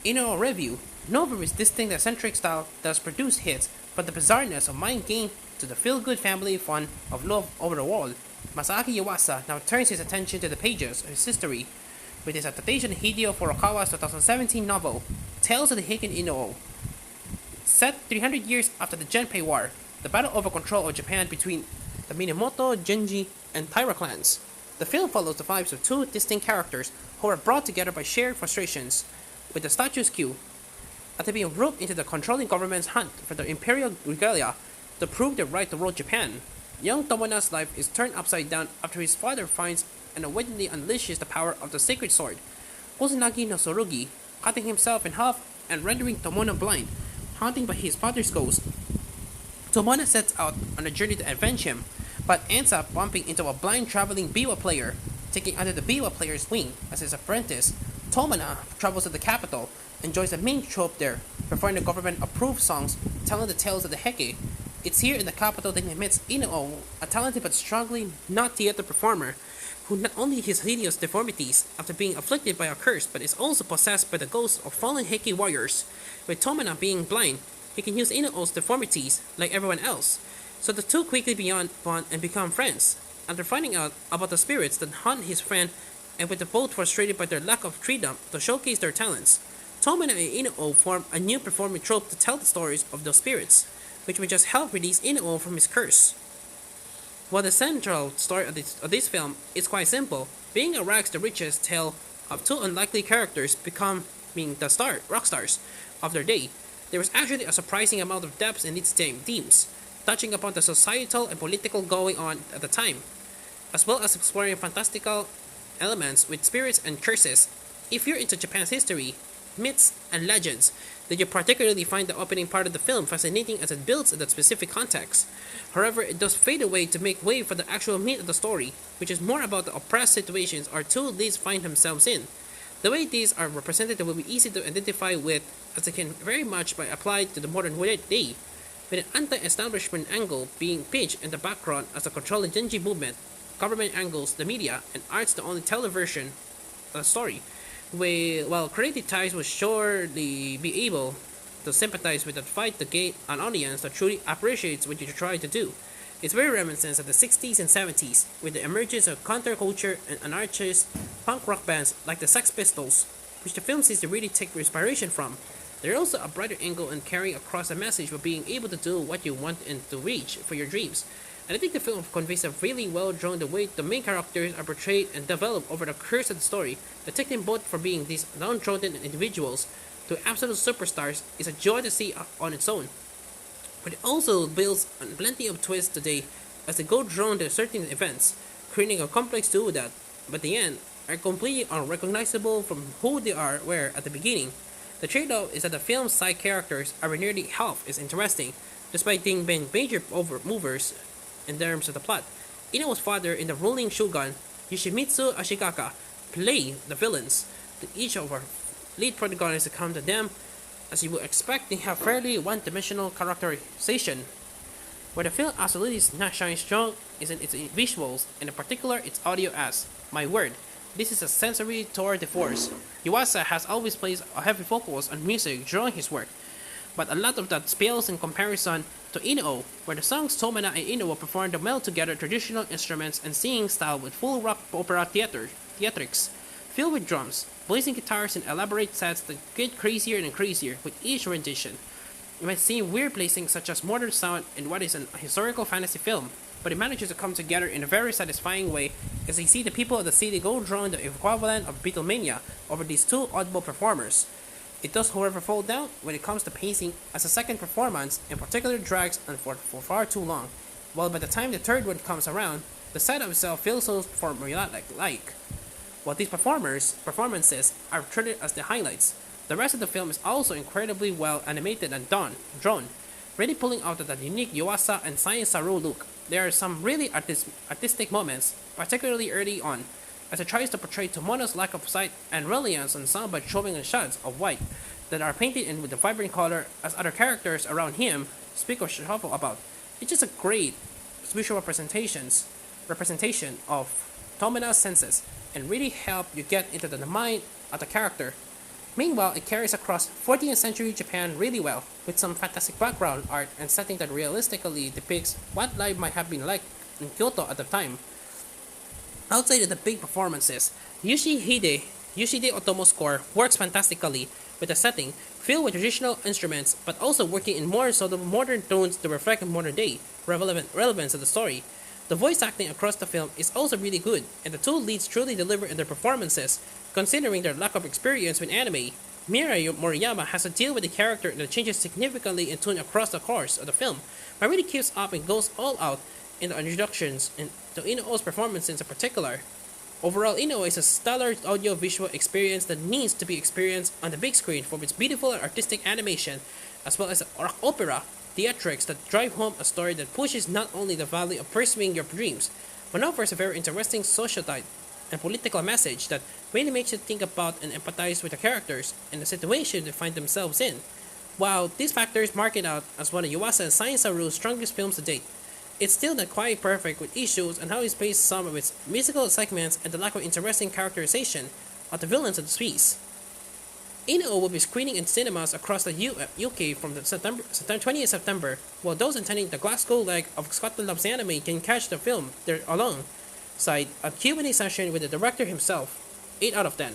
In our review, Nova's distinct eccentric style does produce hits, from the bizarreness of Mind Game to the feel-good family fun of Love Over the Wall. Masaaki Yuasa now turns his attention to the pages of his history with his adaptation of Hideo Furukawa's 2017 novel, Tales of the Heikin Inu-OH. Set 300 years after the Genpei War, the battle over control of Japan between the Minamoto, Genji, and Taira clans. The film follows the lives of two distinct characters who are brought together by shared frustrations with the status quo after being roped into the controlling government's hunt for the imperial regalia to prove their right to rule Japan. Young Tomona's life is turned upside down after his father finds and unwittingly unleashes the power of the sacred sword, Kusanagi no Tsurugi, cutting himself in half and rendering Tomona blind. Haunted by his father's ghost, Tomona sets out on a journey to avenge him, but ends up bumping into a blind traveling Biwa player. Taking under the Biwa player's wing as his apprentice, Tomona travels to the capital and joins the main troop there, performing the government-approved songs telling the tales of the Heike. It's here in the capital that he meets Inu-OH, a talented but struggling not theater performer, who not only has hideous deformities after being afflicted by a curse, but is also possessed by the ghosts of fallen Heike warriors. With Tomona being blind, he can use Inu-OH's deformities like everyone else, so the two quickly bond and become friends. After finding out about the spirits that haunt his friend, and with the both frustrated by their lack of freedom to showcase their talents, Tomona and Inu-OH form a new performing trope to tell the stories of those spirits, which will just help release Inu-OH from his curse. While the central story of this film is quite simple, being a rags to riches tale of two unlikely characters becoming the rock stars of their day, there was actually a surprising amount of depth in its themes, touching upon the societal and political going on at the time, as well as exploring fantastical elements with spirits and curses. If you're into Japan's history, myths, and legends, then you particularly find the opening part of the film fascinating as it builds in that specific context. However, it does fade away to make way for the actual meat of the story, which is more about the oppressed situations our two leads find themselves in. The way these are represented will be easy to identify with, as they can very much be applied to the modern day, with an anti-establishment angle being pitched in the background as the controlling Genji movement, government angles, the media, and arts to only tell a version of the story. While creative ties will surely be able to sympathize with and fight to gain an audience that truly appreciates what you try to do. It's very reminiscent of the 60s and 70s, with the emergence of counterculture and anarchist punk rock bands like the Sex Pistols, which the film seems to really take inspiration from. There's also a brighter angle in carrying across a message of being able to do what you want and to reach for your dreams. And I think the film conveys a really well drawn the way the main characters are portrayed and developed over the course of the story, that take them both from being these downtrodden individuals to absolute superstars is a joy to see on its own. But it also builds on plenty of twists today as they go drawn to certain events, creating a complex duo that, by the end, are completely unrecognizable from who they were at the beginning. The trade-off is that the film's side characters are nearly half as interesting, despite being major movers in terms of the plot. Ino's father in the ruling shogun, Yoshimitsu Ashigaka, play the villains. Each of our lead protagonists come to them, as you would expect, they have fairly one-dimensional characterization. Where the film absolutely shines strong is in its visuals, and in particular its audio as, my word, this is a sensory tour de force. Yuasa has always placed a heavy focus on music during his work, but a lot of that pales in comparison to Inu-OH, where the songs Tomona and Inu-OH perform the meld together traditional instruments and singing style with full rock opera theatrics, filled with drums, blazing guitars, and elaborate sets that get crazier and crazier with each rendition. You might see weird placings such as modern sound in what is a historical fantasy film, but it manages to come together in a very satisfying way as you see the people of the city go drawing the equivalent of Beatlemania over these two audible performers. It does, however, fall down when it comes to pacing, as the second performance in particular drags on for far too long, while by the time the third one comes around, the setup itself feels so formulaic. While these performances are treated as the highlights, the rest of the film is also incredibly well animated and drawn, really pulling out that unique Yuasa and Science Saru look. There are some really artistic moments, particularly early on, as it tries to portray Tomona's lack of sight and reliance on sound by showing in shots of white that are painted in with a vibrant color as other characters around him speak or shuffle about. It's just a great visual representation of Tomona's senses and really help you get into the mind of the character Meanwhile, it carries across 14th century Japan really well, with some fantastic background art and setting that realistically depicts what life might have been like in Kyoto at the time. Outside of the big performances, Yoshihide Otomo's score works fantastically with a setting filled with traditional instruments, but also working in more sort of modern tones to reflect modern day relevance of the story. The voice acting across the film is also really good, and the two leads truly deliver in their performances, considering their lack of experience with anime. Mira Moriyama has to deal with a character that changes significantly in tune across the course of the film, but really keeps up and goes all out in the introductions and to INU-OH's performances in particular. Overall, INU-OH is a stellar audio-visual experience that needs to be experienced on the big screen for its beautiful and artistic animation, as well as rock opera theatrics that drive home a story that pushes not only the value of pursuing your dreams, but offers a very interesting social and political message that really makes you think about and empathize with the characters and the situation they find themselves in. While these factors mark it out as one of Yuasa and Science Saru's strongest films to date, it's still not quite perfect with issues on how it paced some of its musical segments and the lack of interesting characterization of the villains of the piece. INU-OH will be screening in cinemas across the UK from the 20th September, while those attending the Glasgow leg of Scotland Loves Anime can catch the film there alongside a Q&A session with the director himself. 8 out of 10.